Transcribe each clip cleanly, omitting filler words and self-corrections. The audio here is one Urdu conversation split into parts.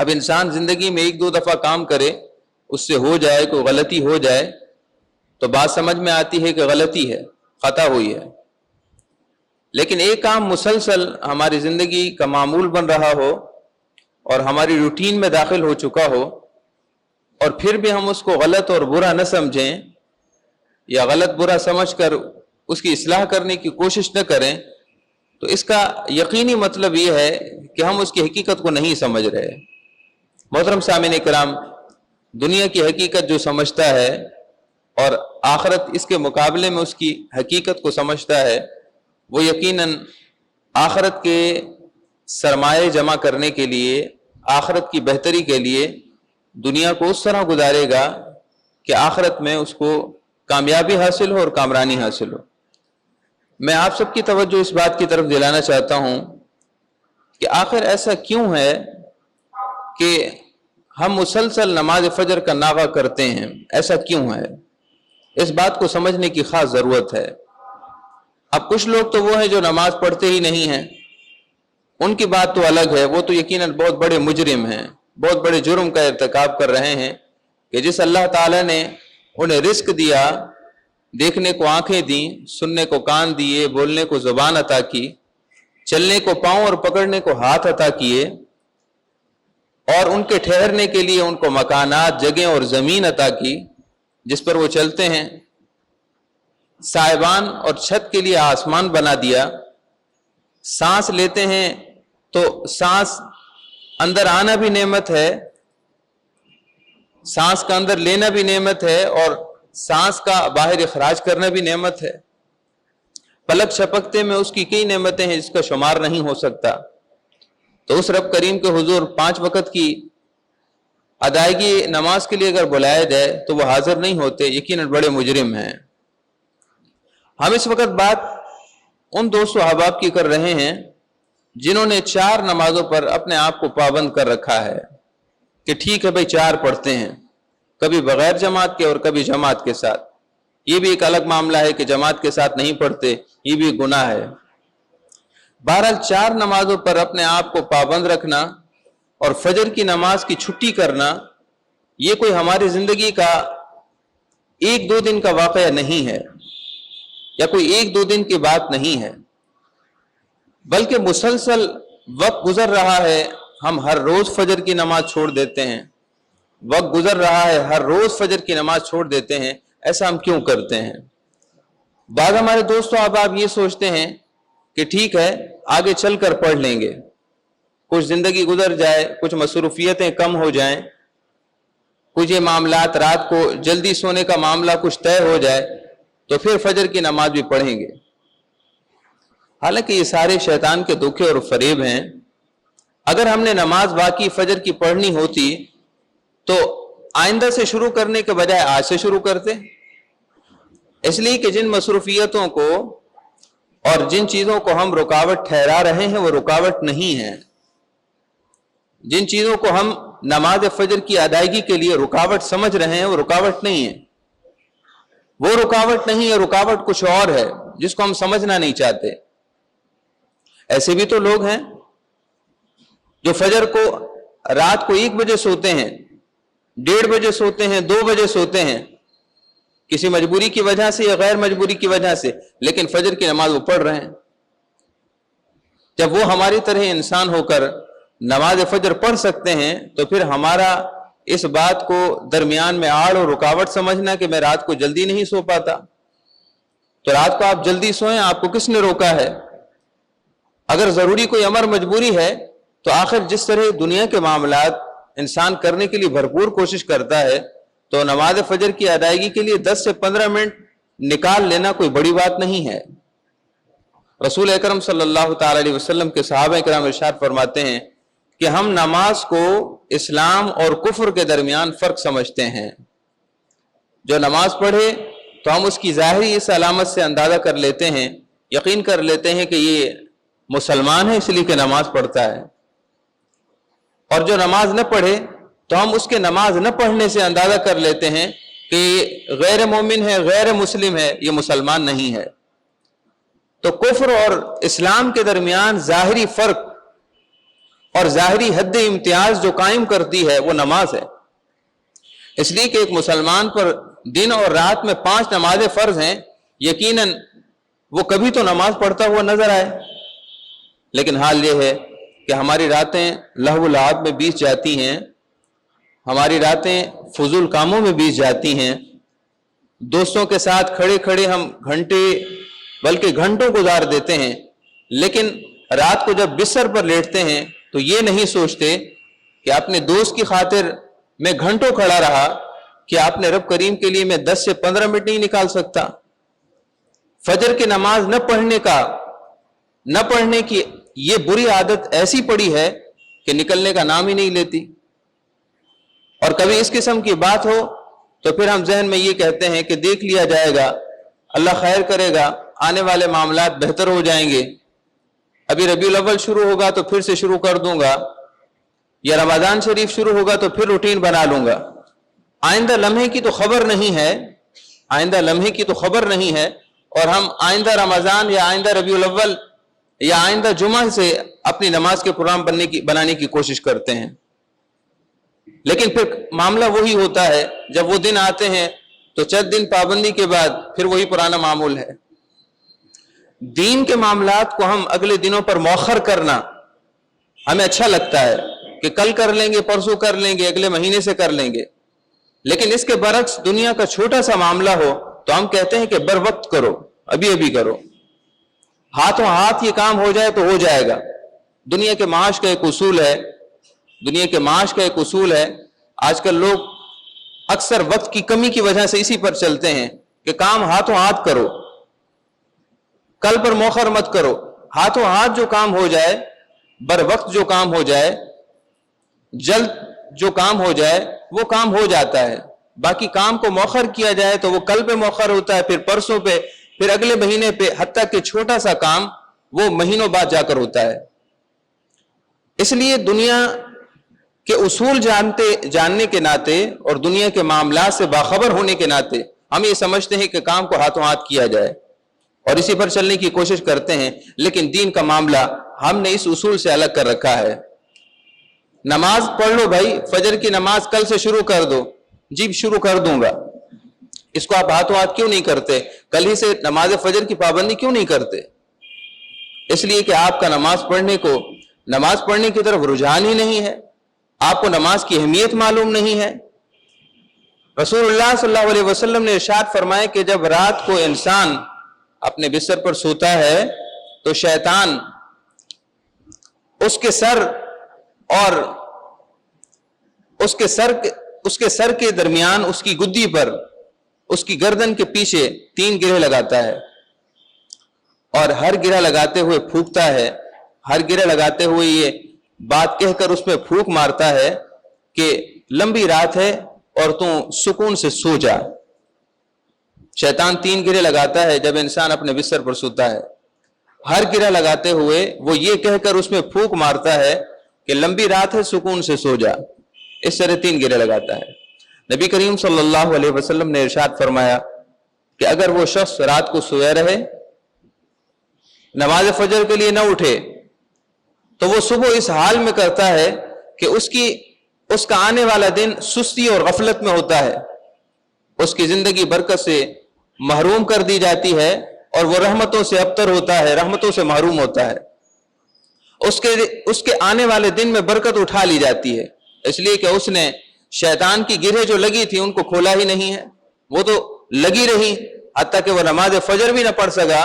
اب انسان زندگی میں 1-2 دفعہ کام کرے، اس سے ہو جائے، کوئی غلطی ہو جائے تو بات سمجھ میں آتی ہے کہ غلطی ہے، خطا ہوئی ہے، لیکن ایک کام مسلسل ہماری زندگی کا معمول بن رہا ہو اور ہماری روٹین میں داخل ہو چکا ہو، اور پھر بھی ہم اس کو غلط اور برا نہ سمجھیں یا غلط برا سمجھ کر اس کی اصلاح کرنے کی کوشش نہ کریں، تو اس کا یقینی مطلب یہ ہے کہ ہم اس کی حقیقت کو نہیں سمجھ رہے۔ محترم سامعین کرام، دنیا کی حقیقت جو سمجھتا ہے اور آخرت اس کے مقابلے میں اس کی حقیقت کو سمجھتا ہے، وہ یقیناً آخرت کے سرمایہ جمع کرنے کے لیے، آخرت کی بہتری کے لیے دنیا کو اس طرح گزارے گا کہ آخرت میں اس کو کامیابی حاصل ہو اور کامرانی حاصل ہو۔ میں آپ سب کی توجہ اس بات کی طرف دلانا چاہتا ہوں کہ آخر ایسا کیوں ہے کہ ہم مسلسل نماز فجر کا ناغہ کرتے ہیں؟ ایسا کیوں ہے؟ اس بات کو سمجھنے کی خاص ضرورت ہے۔ اب کچھ لوگ تو وہ ہیں جو نماز پڑھتے ہی نہیں ہیں، ان کی بات تو الگ ہے، وہ تو یقیناً بہت بڑے مجرم ہیں، بہت بڑے جرم کا ارتکاب کر رہے ہیں کہ جس اللہ تعالیٰ نے انہیں رزق دیا، دیکھنے کو آنکھیں دیں، سننے کو کان دیے، بولنے کو زبان عطا کی، چلنے کو پاؤں اور پکڑنے کو ہاتھ عطا کیے، اور ان کے ٹھہرنے کے لیے ان کو مکانات، جگہیں اور زمین عطا کی جس پر وہ چلتے ہیں، سائبان اور چھت کے لیے آسمان بنا دیا، سانس لیتے ہیں تو سانس اندر آنا بھی نعمت ہے، سانس کا اندر لینا بھی نعمت ہے، اور سانس کا باہر اخراج کرنا بھی نعمت ہے۔ پلک چھپکتے میں اس کی کئی نعمتیں ہیں جس کا شمار نہیں ہو سکتا۔ تو اس رب کریم کے حضور 5 وقت کی ادائیگی نماز کے لیے اگر بلایا جائے تو وہ حاضر نہیں ہوتے، یقیناً بڑے مجرم ہیں۔ ہم اس وقت بات ان دوستوں احباب کی کر رہے ہیں جنہوں نے 4 نمازوں پر اپنے آپ کو پابند کر رکھا ہے کہ ٹھیک ہے بھائی 4 پڑھتے ہیں، کبھی بغیر جماعت کے اور کبھی جماعت کے ساتھ۔ یہ بھی ایک الگ معاملہ ہے کہ جماعت کے ساتھ نہیں پڑھتے، یہ بھی گناہ ہے۔ بہرحال 4 نمازوں پر اپنے آپ کو پابند رکھنا اور فجر کی نماز کی چھٹی کرنا، یہ کوئی ہماری زندگی کا 1-2 دن کا واقعہ نہیں ہے، یا کوئی 1-2 دن کی بات نہیں ہے، بلکہ مسلسل وقت گزر رہا ہے، ہم ہر روز فجر کی نماز چھوڑ دیتے ہیں، وقت گزر رہا ہے ہر روز فجر کی نماز چھوڑ دیتے ہیں۔ ایسا ہم کیوں کرتے ہیں؟ بعض ہمارے دوستوں احباب یہ سوچتے ہیں کہ ٹھیک ہے آگے چل کر پڑھ لیں گے، کچھ زندگی گزر جائے، کچھ مصروفیتیں کم ہو جائیں، کچھ یہ معاملات، رات کو جلدی سونے کا معاملہ کچھ طے ہو جائے تو پھر فجر کی نماز بھی پڑھیں گے۔ حالانکہ یہ سارے شیطان کے دھوکے اور فریب ہیں۔ اگر ہم نے نماز واقعی فجر کی پڑھنی ہوتی تو آئندہ سے شروع کرنے کے بجائے آج سے شروع کرتے، اس لیے کہ جن مصروفیتوں کو اور جن چیزوں کو ہم رکاوٹ ٹھہرا رہے ہیں وہ رکاوٹ نہیں ہے، جن چیزوں کو ہم نماز فجر کی ادائیگی کے لیے رکاوٹ سمجھ رہے ہیں وہ رکاوٹ نہیں ہے، وہ رکاوٹ نہیں ہے، رکاوٹ کچھ اور ہے جس کو ہم سمجھنا نہیں چاہتے۔ ایسے بھی تو لوگ ہیں جو فجر کو رات کو 1 بجے سوتے ہیں، 1:30 بجے سوتے ہیں، 2 بجے سوتے ہیں، کسی مجبوری کی وجہ سے یا غیر مجبوری کی وجہ سے، لیکن فجر کی نماز وہ پڑھ رہے ہیں۔ جب وہ ہماری طرح انسان ہو کر نماز فجر پڑھ سکتے ہیں تو پھر ہمارا اس بات کو درمیان میں آڑ اور رکاوٹ سمجھنا کہ میں رات کو جلدی نہیں سو پاتا، تو رات کو آپ جلدی سوئیں، آپ کو کس نے روکا ہے؟ اگر ضروری کوئی امر مجبوری ہے تو آخر جس طرح دنیا کے معاملات انسان کرنے کے لیے بھرپور کوشش کرتا ہے تو نماز فجر کی ادائیگی کے لیے 10 سے 15 منٹ نکال لینا کوئی بڑی بات نہیں ہے۔ رسول اکرم صلی اللہ تعالی علیہ وسلم کے صحابہ کرام ارشاد فرماتے ہیں کہ ہم نماز کو اسلام اور کفر کے درمیان فرق سمجھتے ہیں۔ جو نماز پڑھے تو ہم اس کی ظاہری اس علامت سے اندازہ کر لیتے ہیں، یقین کر لیتے ہیں کہ یہ مسلمان ہے اس لیے کہ نماز پڑھتا ہے، اور جو نماز نہ پڑھے تو ہم اس کے نماز نہ پڑھنے سے اندازہ کر لیتے ہیں کہ یہ غیر مومن ہے، غیر مسلم ہے، یہ مسلمان نہیں ہے۔ تو کفر اور اسلام کے درمیان ظاہری فرق اور ظاہری حد امتیاز جو قائم کرتی ہے وہ نماز ہے. اس لیے کہ ایک مسلمان پر دن اور رات میں 5 نمازیں فرض ہیں، یقیناً وہ کبھی تو نماز پڑھتا ہوا نظر آئے، لیکن حال یہ ہے کہ ہماری راتیں لہو و لعب میں بیت جاتی ہیں، ہماری راتیں فضول کاموں میں بیت جاتی ہیں. دوستوں کے ساتھ کھڑے کھڑے ہم گھنٹے بلکہ گھنٹوں گزار دیتے ہیں، لیکن رات کو جب بستر پر لیٹتے ہیں تو یہ نہیں سوچتے کہ اپنے دوست کی خاطر میں گھنٹوں کھڑا رہا کہ اپنے رب کریم کے لیے میں 10 سے 15 منٹ نہیں نکال سکتا. فجر کی نماز نہ پڑھنے کی یہ بری عادت ایسی پڑی ہے کہ نکلنے کا نام ہی نہیں لیتی. اور کبھی اس قسم کی بات ہو تو پھر ہم ذہن میں یہ کہتے ہیں کہ دیکھ لیا جائے گا، اللہ خیر کرے گا، آنے والے معاملات بہتر ہو جائیں گے، ابھی ربیع الاول شروع ہوگا تو پھر سے شروع کر دوں گا، یا رمضان شریف شروع ہوگا تو پھر روٹین بنا لوں گا. آئندہ لمحے کی تو خبر نہیں ہے، اور ہم آئندہ رمضان یا آئندہ ربیع الاول یا آئندہ جمعہ سے اپنی نماز کے پروگرام بنانے کی کوشش کرتے ہیں. لیکن پھر معاملہ وہی ہوتا ہے، جب وہ دن آتے ہیں تو چند دن پابندی کے بعد پھر وہی پرانا معمول ہے. دین کے معاملات کو ہم اگلے دنوں پر مؤخر کرنا ہمیں اچھا لگتا ہے کہ کل کر لیں گے، پرسوں کر لیں گے، اگلے مہینے سے کر لیں گے. لیکن اس کے برعکس دنیا کا چھوٹا سا معاملہ ہو تو ہم کہتے ہیں کہ بر وقت کرو، ابھی کرو، ہاتھوں ہاتھ یہ کام ہو جائے تو ہو جائے گا. دنیا کے معاش کا ایک اصول ہے. آج کل لوگ اکثر وقت کی کمی کی وجہ سے اسی پر چلتے ہیں کہ کام ہاتھوں ہاتھ کرو، کل پر مؤخر مت کرو. ہاتھوں ہاتھ جو کام ہو جائے، بر وقت جو کام ہو جائے، جلد جو کام ہو جائے وہ کام ہو جاتا ہے. باقی کام کو مؤخر کیا جائے تو وہ کل پہ مؤخر ہوتا ہے، پھر پرسوں پہ، پھر اگلے مہینے پہ، حتیٰ کہ چھوٹا سا کام وہ مہینوں بعد جا کر ہوتا ہے. اس لیے دنیا کے اصول جاننے کے ناطے اور دنیا کے معاملات سے باخبر ہونے کے ناطے ہم یہ سمجھتے ہیں کہ کام کو ہاتھوں ہاتھ کیا جائے اور اسی پر چلنے کی کوشش کرتے ہیں. لیکن دین کا معاملہ ہم نے اس اصول سے الگ کر رکھا ہے. نماز پڑھ لو بھائی، فجر کی نماز کل سے شروع کر دو، جی شروع کر دوں گا. اس کو آپ ہاتھوں ہاتھ کیوں نہیں کرتے؟ کل ہی سے نماز فجر کی پابندی کیوں نہیں کرتے؟ اس لیے کہ آپ کا نماز پڑھنے کی طرف رجحان ہی نہیں ہے، آپ کو نماز کی اہمیت معلوم نہیں ہے. رسول اللہ صلی اللہ علیہ وسلم نے ارشاد فرمایا کہ جب رات کو انسان اپنے بستر پر سوتا ہے تو شیطان اس کے سر اور اس کے سر کے درمیان، اس کی گدی پر، اس کی گردن کے پیچھے 3 گرہ لگاتا ہے، اور ہر گرہ لگاتے ہوئے پھونکتا ہے، ہر گرہ لگاتے ہوئے یہ بات کہہ کر اس میں پھونک مارتا ہے کہ لمبی رات ہے اور تو سکون سے سو جا. شیطان 3 گرہ لگاتا ہے جب انسان اپنے بستر پر سوتا ہے. ہر گرہ لگاتے ہوئے وہ یہ کہہ کر اس میں پھونک مارتا ہے کہ لمبی رات ہے، سکون سے سو جا. اس طرح 3 گرہ لگاتا ہے. نبی کریم صلی اللہ علیہ وسلم نے ارشاد فرمایا کہ اگر وہ شخص رات کو سویا رہے، نماز فجر کے لیے نہ اٹھے، تو وہ صبح اس حال میں کرتا ہے کہ اس کا آنے والا دن سستی اور غفلت میں ہوتا ہے. اس کی زندگی برکت سے محروم کر دی جاتی ہے اور وہ رحمتوں سے ابتر ہوتا ہے، رحمتوں سے محروم ہوتا ہے. اس کے آنے والے دن میں برکت اٹھا لی جاتی ہے، اس لیے کہ اس نے شیطان کی گرہیں جو لگی تھی ان کو کھولا ہی نہیں ہے، وہ تو لگی رہی حتیٰ کہ وہ نماز فجر بھی نہ پڑھ سکا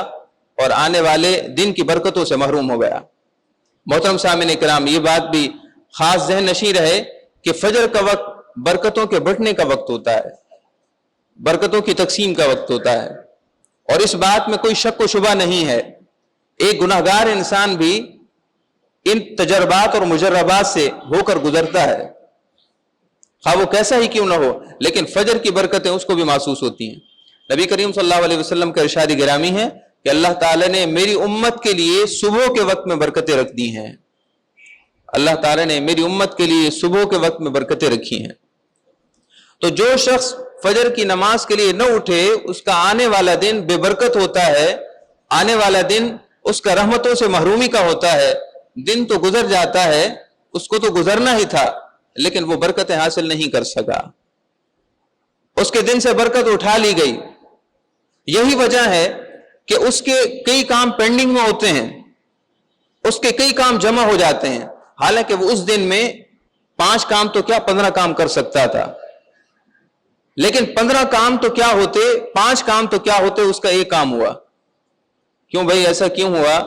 اور آنے والے دن کی برکتوں سے محروم ہو گیا. محترم سامعین کرام، یہ بات بھی خاص ذہن نشیں رہے کہ فجر کا وقت برکتوں کے بٹنے کا وقت ہوتا ہے، برکتوں کی تقسیم کا وقت ہوتا ہے، اور اس بات میں کوئی شک و شبہ نہیں ہے. ایک گناہگار انسان بھی ان تجربات اور مجربات سے ہو کر گزرتا ہے، خواہ وہ کیسا ہی کیوں نہ ہو، لیکن فجر کی برکتیں اس کو بھی محسوس ہوتی ہیں. نبی کریم صلی اللہ علیہ وسلم کا ارشاد گرامی ہے کہ اللہ تعالیٰ نے میری امت کے لیے صبح کے وقت میں برکتیں رکھ دی ہیں. اللہ تعالیٰ نے میری امت کے لیے صبح کے وقت میں برکتیں رکھی ہیں. تو جو شخص فجر کی نماز کے لیے نہ اٹھے، اس کا آنے والا دن بے برکت ہوتا ہے، آنے والا دن اس کا رحمتوں سے محرومی کا ہوتا ہے. دن تو گزر جاتا ہے اس کو تو گزرنا ہی تھا لیکن وہ برکتیں حاصل نہیں کر سکا، اس کے دن سے برکت اٹھا لی گئی۔ یہی وجہ ہے کہ اس کے کئی کام پینڈنگ میں ہوتے ہیں، اس کے کئی کام جمع ہو جاتے ہیں، حالانکہ وہ اس دن میں 5 کام تو کیا 15 کام کر سکتا تھا، لیکن 15 کام تو کیا ہوتے، 5 کام تو کیا ہوتے، اس کا ایک کام ہوا۔ کیوں بھائی ایسا کیوں ہوا؟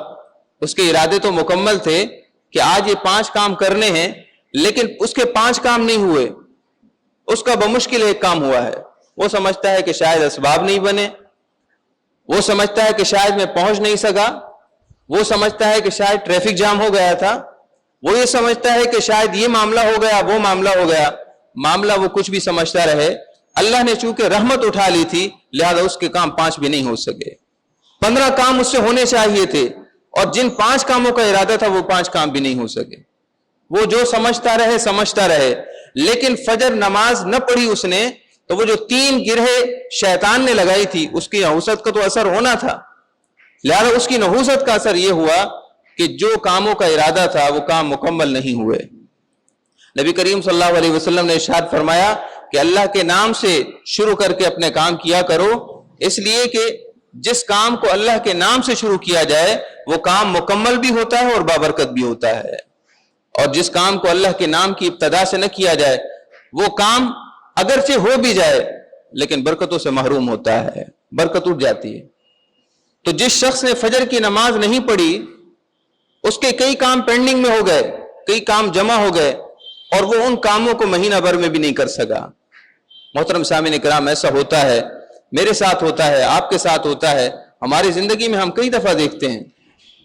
اس کے ارادے تو مکمل تھے کہ آج یہ 5 کام کرنے ہیں، لیکن اس کے 5 کام نہیں ہوئے، اس کا بمشکل ایک کام ہوا ہے۔ وہ سمجھتا ہے کہ شاید اسباب نہیں بنے، وہ سمجھتا ہے کہ شاید میں پہنچ نہیں سکا، وہ سمجھتا ہے کہ شاید ٹریفک جام ہو گیا تھا، وہ یہ سمجھتا ہے کہ شاید یہ معاملہ ہو گیا، وہ معاملہ ہو گیا۔ معاملہ وہ کچھ بھی سمجھتا رہے، اللہ نے چونکہ رحمت اٹھا لی تھی لہذا اس کے کام 5 بھی نہیں ہو سکے۔ 15 کام اس سے ہونے چاہیے تھے اور جن 5 کاموں کا ارادہ تھا وہ 5 کام بھی نہیں ہو سکے۔ وہ جو سمجھتا رہے لیکن فجر نماز نہ پڑھی اس نے تو وہ جو 3 گرہیں شیطان نے لگائی تھی اس کی نحوست کا تو اثر ہونا تھا، لہذا اس کی نحوست کا اثر یہ ہوا کہ جو کاموں کا ارادہ تھا وہ کام مکمل نہیں ہوئے۔ نبی کریم صلی اللہ علیہ وسلم نے ارشاد فرمایا کہ اللہ کے نام سے شروع کر کے اپنے کام کیا کرو، اس لیے کہ جس کام کو اللہ کے نام سے شروع کیا جائے وہ کام مکمل بھی ہوتا ہے اور بابرکت بھی ہوتا ہے، اور جس کام کو اللہ کے نام کی ابتدا سے نہ کیا جائے وہ کام اگرچہ ہو بھی جائے لیکن برکتوں سے محروم ہوتا ہے، برکت اٹھ جاتی ہے۔ تو جس شخص نے فجر کی نماز نہیں پڑھی اس کے کئی کام پینڈنگ میں ہو گئے، کئی کام جمع ہو گئے اور وہ ان کاموں کو مہینہ بھر میں بھی نہیں کر سکا۔ محترم سامعین کرام، ایسا ہوتا ہے، میرے ساتھ ہوتا ہے، آپ کے ساتھ ہوتا ہے، ہماری زندگی میں ہم کئی دفعہ دیکھتے ہیں۔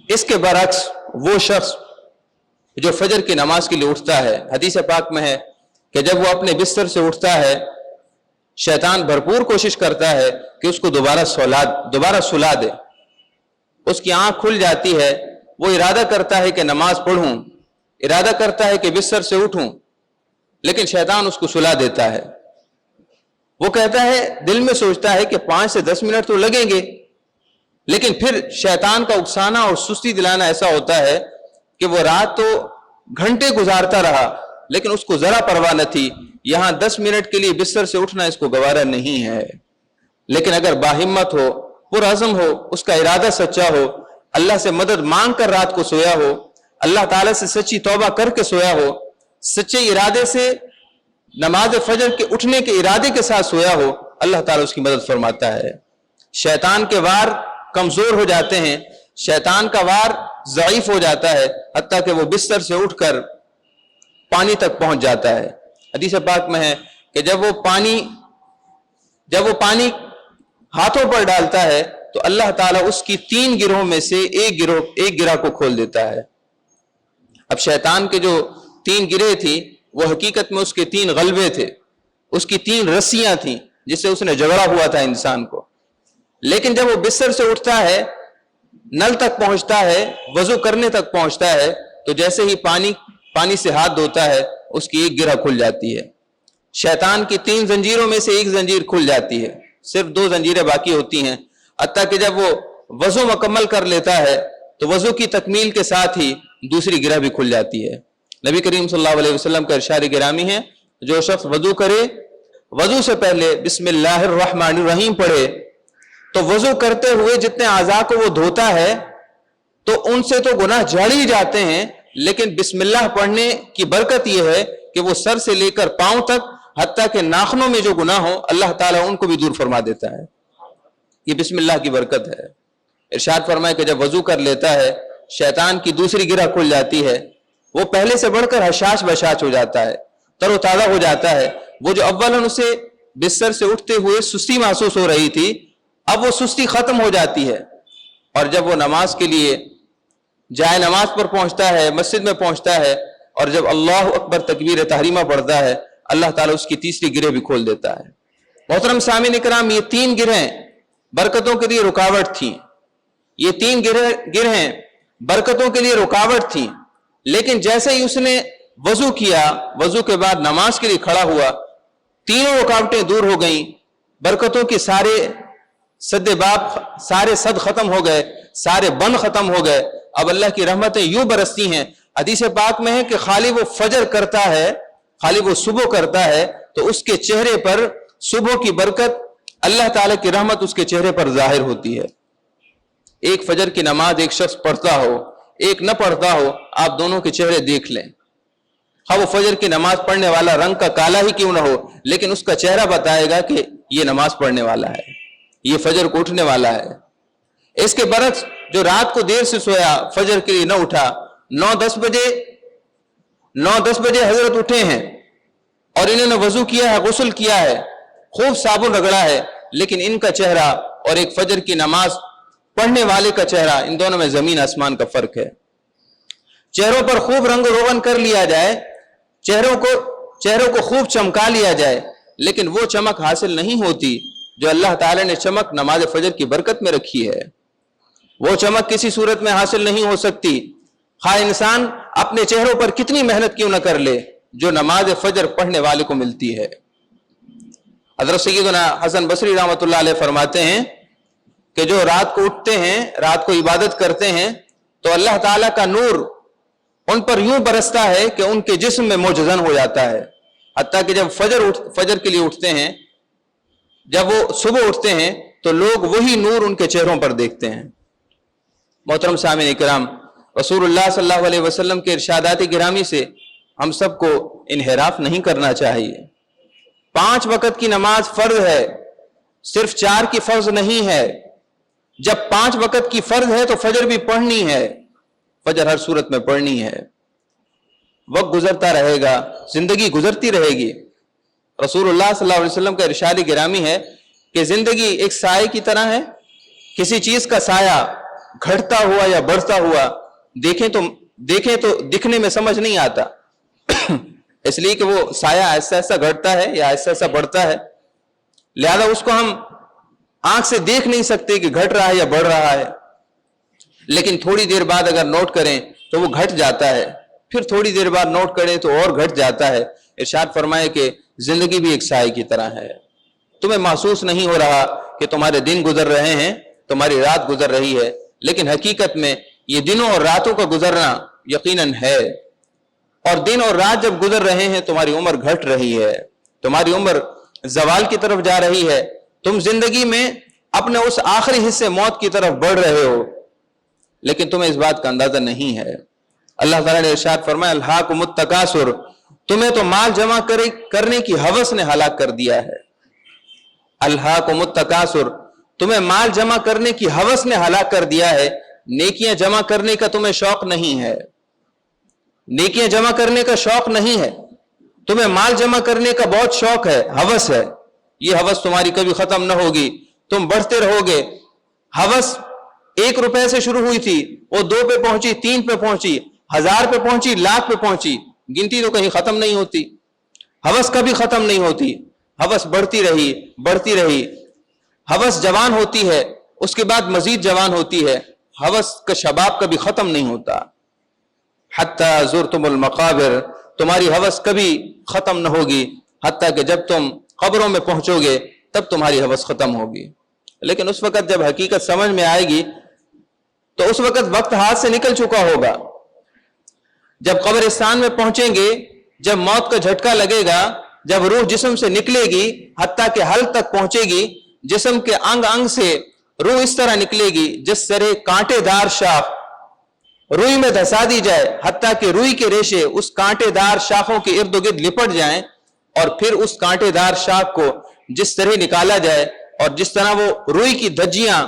اس کے برعکس وہ شخص جو فجر کی نماز کے لیے اٹھتا ہے، حدیث پاک میں ہے کہ جب وہ اپنے بستر سے اٹھتا ہے شیطان بھرپور کوشش کرتا ہے کہ اس کو دوبارہ سلا دے۔ اس کی آنکھ کھل جاتی ہے، وہ ارادہ کرتا ہے کہ نماز پڑھوں، ارادہ کرتا ہے کہ بستر سے اٹھوں، لیکن شیطان اس کو سلا دیتا ہے۔ وہ کہتا ہے، دل میں سوچتا ہے کہ 5 سے 10 منٹ تو لگیں گے، لیکن پھر شیطان کا اکسانا اور سستی دلانا ایسا ہوتا ہے کہ وہ رات تو گھنٹے گزارتا رہا لیکن اس کو ذرا پرواہ نہ تھی، یہاں 10 منٹ کے لیے بستر سے اٹھنا اس کو گوارا نہیں ہے۔ لیکن اگر باہمت ہو، پرعزم ہو، اس کا ارادہ سچا ہو، اللہ سے مدد مانگ کر رات کو سویا ہو، اللہ تعالیٰ سے سچی توبہ کر کے سویا ہو، سچے ارادے سے نماز فجر کے اٹھنے کے ارادے کے ساتھ سویا ہو، اللہ تعالیٰ اس کی مدد فرماتا ہے۔ شیطان کے وار کمزور ہو جاتے ہیں، شیطان کا وار ضعیف ہو جاتا ہے، حتیٰ کہ وہ بستر سے اٹھ کر پانی تک پہنچ جاتا ہے۔ حدیث پاک میں ہے کہ جب وہ پانی ہاتھوں پر ڈالتا ہے تو اللہ تعالیٰ اس کی 3 گروہوں میں سے ایک گرہ کو کھول دیتا ہے۔ اب شیطان کے جو 3 گرہ تھی وہ حقیقت میں اس کے 3 غلبے تھے، اس کی 3 رسیاں تھیں جس سے اس نے جھگڑا ہوا تھا انسان کو۔ لیکن جب وہ بستر سے اٹھتا ہے، نل تک پہنچتا ہے، وضو کرنے تک پہنچتا ہے تو جیسے ہی پانی سے ہاتھ دھوتا ہے اس کی ایک گرہ کھل جاتی ہے۔ شیطان کی 3 زنجیروں میں سے ایک زنجیر کھل جاتی ہے، صرف 2 زنجیریں باقی ہوتی ہیں، حتیٰ کہ جب وہ وضو مکمل کر لیتا ہے تو وضو کی تکمیل کے ساتھ ہی دوسری گرہ بھی کھل جاتی ہے۔ نبی کریم صلی اللہ علیہ وسلم کا ارشاد گرامی ہے، جو شخص وضو کرے، وضو سے پہلے بسم اللہ الرحمن الرحیم پڑھے تو وضو کرتے ہوئے جتنے اعضاء کو وہ دھوتا ہے تو ان سے تو گناہ جھڑ ہی جاتے ہیں، لیکن بسم اللہ پڑھنے کی برکت یہ ہے کہ وہ سر سے لے کر پاؤں تک حتیٰ کہ ناخنوں میں جو گناہ ہو اللہ تعالیٰ ان کو بھی دور فرما دیتا ہے۔ یہ بسم اللہ کی برکت ہے۔ ارشاد فرمائے کہ جب وضو کر لیتا ہے شیطان کی دوسری گرہ کھل جاتی ہے، وہ پہلے سے بڑھ کر حشاش بشاش ہو جاتا ہے، تر و تازہ ہو جاتا ہے۔ وہ جو اولاً اسے بستر سے اٹھتے ہوئے سستی محسوس ہو رہی تھی اب وہ سستی ختم ہو جاتی ہے، اور جب وہ نماز کے لیے جائے نماز پر پہنچتا ہے، مسجد میں پہنچتا ہے اور جب اللہ اکبر تکبیر تحریمہ پڑھتا ہے اللہ تعالیٰ اس کی تیسری گرہ بھی کھول دیتا ہے۔ محترم سامعین کرام، یہ 3 گرہیں برکتوں کے لیے رکاوٹ تھیں، یہ 3 گرہیں برکتوں کے لیے رکاوٹ تھیں، لیکن جیسے ہی اس نے وضو کیا، وضو کے بعد نماز کے لیے کھڑا ہوا، تینوں رکاوٹیں دور ہو گئیں، برکتوں کے سارے سارے صد ختم ہو گئے، سارے بند ختم ہو گئے۔ اب اللہ کی رحمتیں یوں برستی ہیں حدیث پاک میں ہے کہ خالی وہ فجر کرتا ہے، خالی وہ صبح کرتا ہے تو اس کے چہرے پر صبح کی برکت، اللہ تعالیٰ کی رحمت اس کے چہرے پر ظاہر ہوتی ہے۔ ایک فجر کی نماز ایک شخص پڑھتا ہو، ایک نہ پڑھتا ہو، آپ دونوں کے چہرے دیکھ لیں، ہاں وہ فجر کی نماز پڑھنے والا رنگ کا کالا ہی کیوں نہ ہو، لیکن اس کا چہرہ بتائے گا کہ یہ نماز پڑھنے والا ہے، یہ فجر کو اٹھنے والا ہے۔ اس کے برعکس جو رات کو دیر سے سویا، فجر کے لیے نہ اٹھا، 9-10 بجے حضرت اٹھے ہیں اور انہوں نے وضو کیا ہے، غسل کیا ہے، خوب صابن رگڑا ہے، لیکن ان کا چہرہ اور ایک فجر کی نماز پڑھنے والے کا چہرہ، ان دونوں میں زمین آسمان کا فرق ہے۔ چہروں پر خوب رنگ و روغن کر لیا جائے، چہروں کو خوب چمکا لیا جائے، لیکن وہ چمک حاصل نہیں ہوتی جو اللہ تعالی نے چمک نماز فجر کی برکت میں رکھی ہے۔ وہ چمک کسی صورت میں حاصل نہیں ہو سکتی، خواہ انسان اپنے چہروں پر کتنی محنت کیوں نہ کر لے، جو نماز فجر پڑھنے والے کو ملتی ہے۔ حضرت سیدنا حسن بصری رحمۃ اللہ علیہ فرماتے ہیں کہ جو رات کو اٹھتے ہیں، رات کو عبادت کرتے ہیں، تو اللہ تعالیٰ کا نور ان پر یوں برستا ہے کہ ان کے جسم میں معجزن ہو جاتا ہے، حتیٰ کہ جب فجر کے لیے اٹھتے ہیں، جب وہ صبح اٹھتے ہیں تو لوگ وہی نور ان کے چہروں پر دیکھتے ہیں۔ محترم سامعین اکرام، رسول اللہ صلی اللہ علیہ وسلم کے ارشادات گرامی سے ہم سب کو انحراف نہیں کرنا چاہیے۔ 5 وقت کی نماز فرض ہے، صرف 4 کی فرض نہیں ہے۔ جب 5 وقت کی فرض ہے تو فجر بھی پڑھنی ہے، فجر ہر صورت میں پڑھنی ہے۔ وقت گزرتا رہے گا، زندگی گزرتی رہے گی۔ رسول اللہ صلی اللہ علیہ وسلم کا ارشاد گرامی ہے کہ زندگی ایک سائے کی طرح ہے، کسی چیز کا سایہ گھٹتا ہوا یا بڑھتا ہوا دیکھیں تو دکھنے میں سمجھ نہیں آتا، اس لیے کہ وہ سایہ ایسا ایسا گھٹتا ہے یا ایسا ایسا بڑھتا ہے، لہذا اس کو ہم آنکھ سے دیکھ نہیں سکتے کہ گھٹ رہا ہے یا بڑھ رہا ہے، لیکن تھوڑی دیر بعد اگر نوٹ کریں تو وہ گھٹ جاتا ہے، پھر تھوڑی دیر بعد نوٹ کریں تو اور گھٹ جاتا ہے۔ ارشاد فرمائے کہ زندگی بھی ایک سائے کی طرح ہے، تمہیں محسوس نہیں ہو رہا کہ تمہارے دن گزر رہے ہیں، تمہاری رات گزر رہی ہے، لیکن حقیقت میں یہ دنوں اور راتوں کا گزرنا یقیناً ہے، اور دن اور رات جب گزر رہے ہیں تمہاری عمر گھٹ رہی ہے، تمہاری عمر زوال کی طرف جا رہی ہے، تم زندگی میں اپنے اس آخری حصے موت کی طرف بڑھ رہے ہو، لیکن تمہیں اس بات کا اندازہ نہیں ہے۔ اللہ تعالیٰ نے ارشاد فرمایا الہاکم التکاثر، تمہیں تو مال جمع کرنے کی ہوس نے ہلاک کر دیا ہے۔ الہاکم التکاثر، تمہیں مال جمع کرنے کی ہوس نے ہلاک کر دیا ہے، نیکیاں جمع کرنے کا تمہیں شوق نہیں ہے، نیکیاں جمع کرنے کا شوق نہیں ہے، تمہیں مال جمع کرنے کا بہت شوق ہے، ہوس ہے، یہ ہوس تمہاری کبھی ختم نہ ہوگی، تم بڑھتے رہو گے۔ ہوس 1 روپے سے شروع ہوئی تھی، وہ 2 پہ پہنچی، 3 پہ پہنچی، 1000 پہ پہنچی، لاکھ پہ پہنچی، گنتی تو کہیں ختم نہیں ہوتی، ہوس کبھی ختم نہیں ہوتی، ہوس بڑھتی رہی، ہوس جوان ہوتی ہے، اس کے بعد مزید جوان ہوتی ہے، ہوس کا شباب کبھی ختم نہیں ہوتا۔ حتیٰ زرتم المقابر، تمہاری ہوس کبھی ختم نہ ہوگی، حتیٰ کہ جب تم قبروں میں پہنچو گے تب تمہاری ہوس ختم ہوگی۔ لیکن اس وقت جب حقیقت سمجھ میں آئے گی تو اس وقت ہاتھ سے نکل چکا ہوگا۔ جب قبرستان میں پہنچیں گے، جب موت کا جھٹکا لگے گا، جب روح جسم سے نکلے گی حتیٰ کہ حلق تک پہنچے گی، جسم کے انگ سے روح اس طرح نکلے گی جس طرح کانٹے دار شاخ روئی میں دھسا دی جائے، حتیٰ کہ روئی کے ریشے اس کانٹے دار شاخوں کے ارد گرد لپٹ جائیں، اور پھر اس کانٹے دار شاخ کو جس طرح نکالا جائے اور جس طرح وہ روئی کی دھجیاں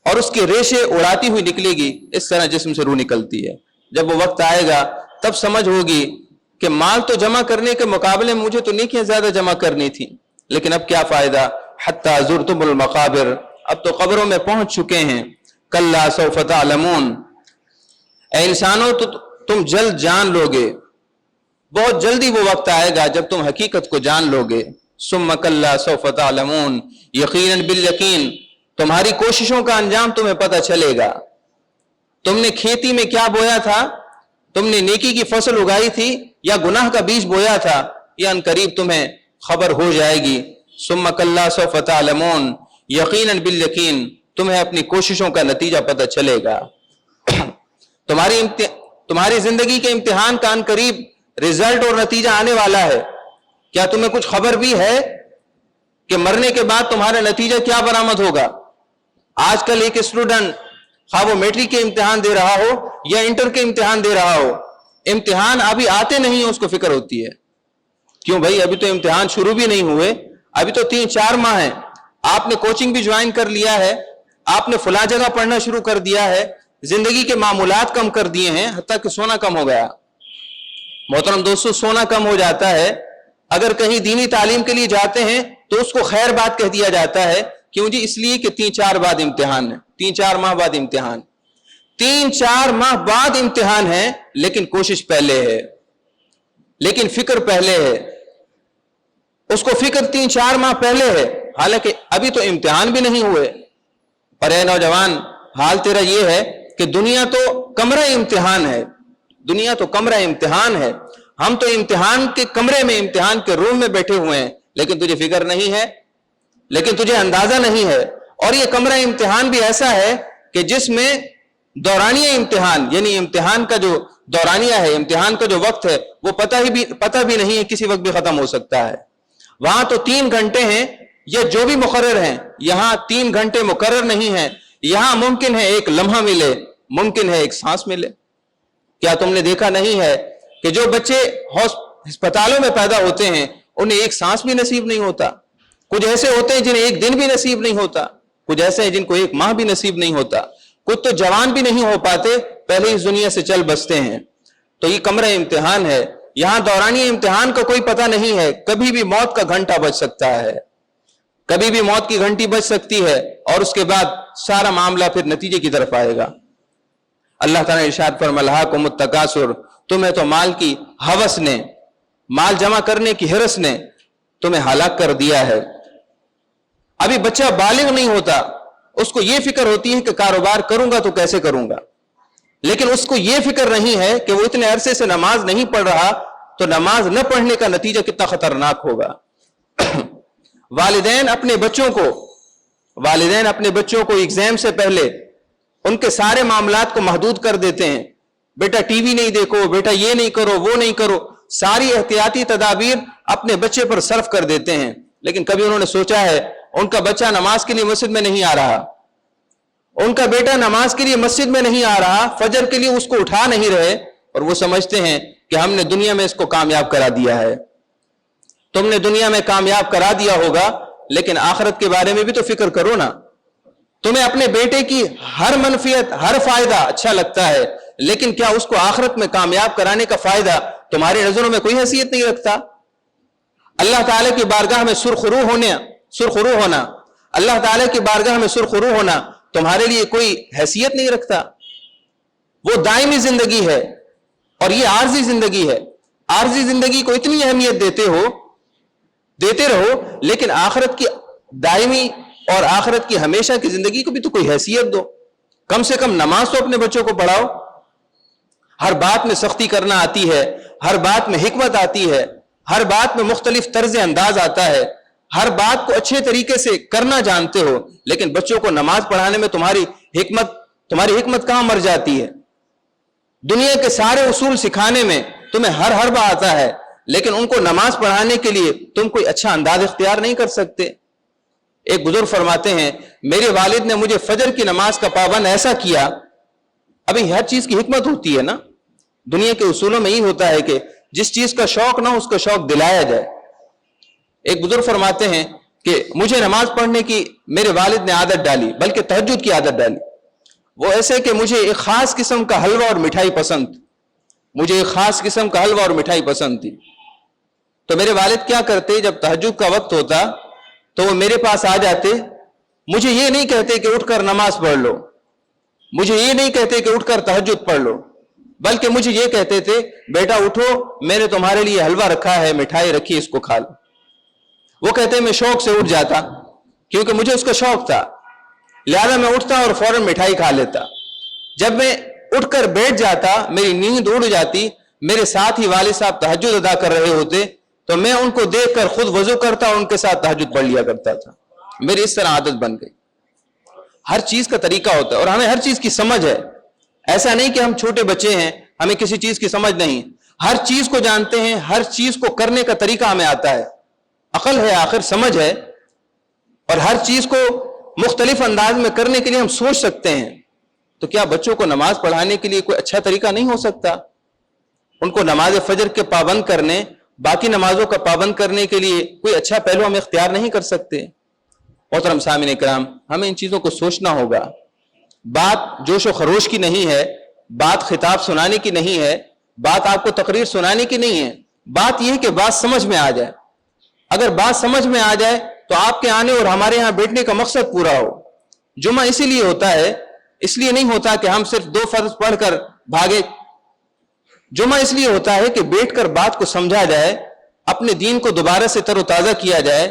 اور اس کے ریشے اڑاتی ہوئی نکلے گی، اس طرح جسم سے روح نکلتی ہے۔ جب وہ وقت آئے گا تب سمجھ ہوگی کہ مال تو جمع کرنے کے مقابلے میں مجھے تو نیکیاں زیادہ جمع کرنی تھی، لیکن اب کیا فائدہ۔ حتیٰ زرتم المقابر، اب تو قبروں میں پہنچ چکے ہیں۔ کلا سوف تعلمون، اے انسانوں تو تم جلد جان لو گے، بہت جلدی وہ وقت آئے گا جب تم حقیقت کو جان لو گے۔ ثم کلا سوف تعلمون، یقیناً بالیقین تمہاری کوششوں کا انجام تمہیں پتہ چلے گا۔ تم نے کھیتی میں کیا بویا تھا، تم نے نیکی کی فصل اگائی تھی یا گناہ کا بیج بویا تھا، یہ ان قریب تمہیں خبر ہو جائے گی۔ ثم کلا سوف تعلمون، یقیناً بالیقین تمہیں اپنی کوششوں کا نتیجہ پتہ چلے گا۔ تمہاری زندگی کے امتحان کا ان قریب رزلٹ اور نتیجہ آنے والا ہے. کیا تمہیں کچھ خبر بھی ہے کہ مرنے کے بعد تمہارا نتیجہ کیا برآمد ہوگا؟ آج کل ایک اسٹوڈنٹ خواہ وہ میٹرک کے امتحان دے رہا ہو یا انٹر کے امتحان دے رہا ہو، امتحان ابھی آتے نہیں ہیں اس کو فکر ہوتی ہے. کیوں بھائی؟ ابھی تو امتحان شروع بھی نہیں ہوئے، ابھی تو 3-4 ماہ ہیں. آپ نے کوچنگ بھی جوائن کر لیا ہے، آپ نے فلاں جگہ پڑھنا شروع کر دیا ہے، زندگی کے معمولات کم کر دیے ہیں، حتیٰ کہ سونا کم ہو گیا. محترم دوستو، سونا کم ہو جاتا ہے. اگر کہیں دینی تعلیم کے لیے جاتے ہیں تو اس کو خیر بات کہہ دیا جاتا ہے. کیوں جی؟ اس لیے کہ 3-4 بعد امتحان ہے، 3-4 ماہ بعد امتحان. 3-4 ماہ بعد امتحان ہے، لیکن کوشش پہلے ہے، لیکن فکر پہلے ہے. اس کو فکر 3-4 ماہ پہلے ہے، حالانکہ ابھی تو امتحان بھی نہیں ہوئے. پر اے نوجوان، حال تیرا یہ ہے کہ دنیا تو کمرہ امتحان ہے، دنیا تو کمرہ امتحان ہے. ہم تو امتحان کے کمرے میں، امتحان کے روم میں بیٹھے ہوئے ہیں، لیکن تجھے فکر نہیں ہے، لیکن تجھے اندازہ نہیں ہے. اور یہ کمرہ امتحان بھی ایسا ہے کہ جس میں دورانیہ امتحان، یعنی امتحان کا جو دورانیہ ہے، امتحان کا جو وقت ہے، وہ پتہ بھی نہیں ہے، کسی وقت بھی ختم ہو سکتا ہے. وہاں تو 3 گھنٹے ہیں، یہ جو بھی مقرر ہیں. یہاں 3 گھنٹے مقرر نہیں ہیں. یہاں ممکن ہے ایک لمحہ ملے، ممکن ہے ایک سانس ملے. کیا تم نے دیکھا نہیں ہے کہ جو بچے ہسپتالوں میں پیدا ہوتے ہیں انہیں ایک سانس بھی نصیب نہیں ہوتا؟ کچھ ایسے ہوتے ہیں جنہیں ایک دن بھی نصیب نہیں ہوتا، کچھ ایسے ہیں جن کو 1 ماہ بھی نصیب نہیں ہوتا، کچھ تو جوان بھی نہیں ہو پاتے، پہلے اس دنیا سے چل بستے ہیں. تو یہ کمرہ امتحان ہے. یہاں دورانی امتحان کا کوئی پتہ نہیں ہے، کبھی بھی موت کا گھنٹہ بج سکتا ہے، کبھی بھی موت کی گھنٹی بج سکتی ہے، اور اس کے بعد سارا معاملہ پھر نتیجے کی طرف آئے گا. اللہ تعالیٰ نے ارشاد فرمایا الہاکم التکاثر، تمہیں تو مال کی ہوس نے، مال جمع کرنے کی ہرس نے تمہیں ہلاک کر دیا ہے. ابھی بچہ بالغ نہیں ہوتا، اس کو یہ فکر ہوتی ہے کہ کاروبار کروں گا تو کیسے کروں گا، لیکن اس کو یہ فکر نہیں ہے کہ وہ اتنے عرصے سے نماز نہیں پڑھ رہا تو نماز نہ پڑھنے کا نتیجہ کتنا خطرناک ہوگا. والدین اپنے بچوں کو ایگزام سے پہلے ان کے سارے معاملات کو محدود کر دیتے ہیں. بیٹا ٹی وی نہیں دیکھو، بیٹا یہ نہیں کرو، وہ نہیں کرو، ساری احتیاطی تدابیر اپنے بچے پر صرف کر دیتے ہیں. لیکن کبھی انہوں نے سوچا ہے ان کا بچہ نماز کے لیے مسجد میں نہیں آ رہا، ان کا بیٹا نماز کے لیے مسجد میں نہیں آ رہا، فجر کے لیے اس کو اٹھا نہیں رہے، اور وہ سمجھتے ہیں کہ ہم نے دنیا میں اس کو کامیاب کرا دیا ہے. تم نے دنیا میں کامیاب کرا دیا ہوگا، لیکن آخرت کے بارے میں بھی تو فکر کرو نا. تمہیں اپنے بیٹے کی ہر منفیت، ہر فائدہ اچھا لگتا ہے، لیکن کیا اس کو آخرت میں کامیاب کرانے کا فائدہ تمہاری نظروں میں کوئی حیثیت نہیں رکھتا؟ اللہ تعالیٰ کی بارگاہ میں سرخرو ہونا، اللہ تعالیٰ کی بارگاہ میں سرخرو ہونا تمہارے لیے کوئی حیثیت نہیں رکھتا؟ وہ دائمی زندگی ہے اور یہ عارضی زندگی ہے. عارضی زندگی کو اتنی اہمیت دیتے رہو، لیکن آخرت کی دائمی اور آخرت کی ہمیشہ کی زندگی کو بھی تو کوئی حیثیت دو. کم سے کم نماز تو اپنے بچوں کو پڑھاؤ. ہر بات میں سختی کرنا آتی ہے، ہر بات میں حکمت آتی ہے، ہر بات میں مختلف طرز انداز آتا ہے، ہر بات کو اچھے طریقے سے کرنا جانتے ہو، لیکن بچوں کو نماز پڑھانے میں تمہاری حکمت کہاں مر جاتی ہے؟ دنیا کے سارے اصول سکھانے میں تمہیں ہر بات آتا ہے، لیکن ان کو نماز پڑھانے کے لیے تم کوئی اچھا انداز اختیار نہیں کر سکتے. ایک بزرگ فرماتے ہیں میرے والد نے مجھے فجر کی نماز کا پابند ایسا کیا. ابھی ہر چیز کی حکمت ہوتی ہے نا. دنیا کے اصولوں میں یہ ہوتا ہے کہ جس چیز کا شوق نہ ہو اس کا شوق دلایا جائے. ایک بزرگ فرماتے ہیں کہ مجھے نماز پڑھنے کی میرے والد نے عادت ڈالی، بلکہ تہجد کی عادت ڈالی. وہ ایسے کہ مجھے ایک خاص قسم کا حلوہ اور مٹھائی پسند تھی. تو میرے والد کیا کرتے، جب تہجد کا وقت ہوتا تو وہ میرے پاس آ جاتے. مجھے یہ نہیں کہتے کہ اٹھ کر نماز پڑھ لو، مجھے یہ نہیں کہتے کہ اٹھ کر تہجد پڑھ لو، بلکہ مجھے یہ کہتے تھے بیٹا اٹھو، میں نے تمہارے لیے حلوہ رکھا ہے، مٹھائی رکھی، اس کو کھا لو. وہ کہتے میں شوق سے اٹھ جاتا کیونکہ مجھے اس کا شوق تھا، لہذا میں اٹھتا اور فوراً مٹھائی کھا لیتا. جب میں اٹھ کر بیٹھ جاتا میری نیند اڑ جاتی، میرے ساتھ ہی والد صاحب تہجد ادا کر رہے ہوتے تو میں ان کو دیکھ کر خود وضو کرتا اور ان کے ساتھ تہجد پڑھ لیا کرتا تھا. میری اس طرح عادت بن گئی. ہر چیز کا طریقہ ہوتا ہے اور ہمیں ہر چیز کی سمجھ ہے. ایسا نہیں کہ ہم چھوٹے بچے ہیں ہمیں کسی چیز کی سمجھ نہیں، ہر چیز کو جانتے ہیں، ہر چیز کو کرنے کا طریقہ ہمیں آتا ہے، عقل ہے آخر، سمجھ ہے، اور ہر چیز کو مختلف انداز میں کرنے کے لیے ہم سوچ سکتے ہیں. تو کیا بچوں کو نماز پڑھانے کے لیے کوئی اچھا طریقہ نہیں ہو سکتا؟ ان کو نماز فجر کے پابند کرنے، باقی نمازوں کا پابند کرنے کے لیے کوئی اچھا پہلو ہم اختیار نہیں کر سکتے؟ محترم سامعین کرام، ہمیں ان چیزوں کو سوچنا ہوگا. بات جوش و خروش کی نہیں ہے، بات خطاب سنانے کی نہیں ہے، بات آپ کو تقریر سنانے کی نہیں ہے، بات یہ ہے کہ بات سمجھ میں آ جائے. اگر بات سمجھ میں آ جائے تو آپ کے آنے اور ہمارے یہاں بیٹھنے کا مقصد پورا ہو. جمعہ اسی لیے ہوتا ہے، اس لیے نہیں ہوتا کہ ہم صرف 2 فرض پڑھ کر بھاگے. جمعہ اس لیے ہوتا ہے کہ بیٹھ کر بات کو سمجھا جائے، اپنے دین کو دوبارہ سے تر و تازہ کیا جائے،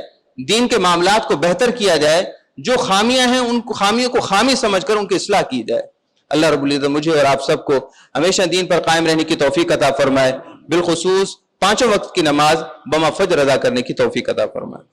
دین کے معاملات کو بہتر کیا جائے، جو خامیاں ہیں ان کو خامیوں کو خامی سمجھ کر ان کی اصلاح کی جائے. اللہ رب العزت مجھے اور آپ سب کو ہمیشہ دین پر قائم رہنے کی توفیق عطا فرمائے، بالخصوص 5 وقت کی نماز بما فجر ادا کرنے کی توفیق عطا فرمائے.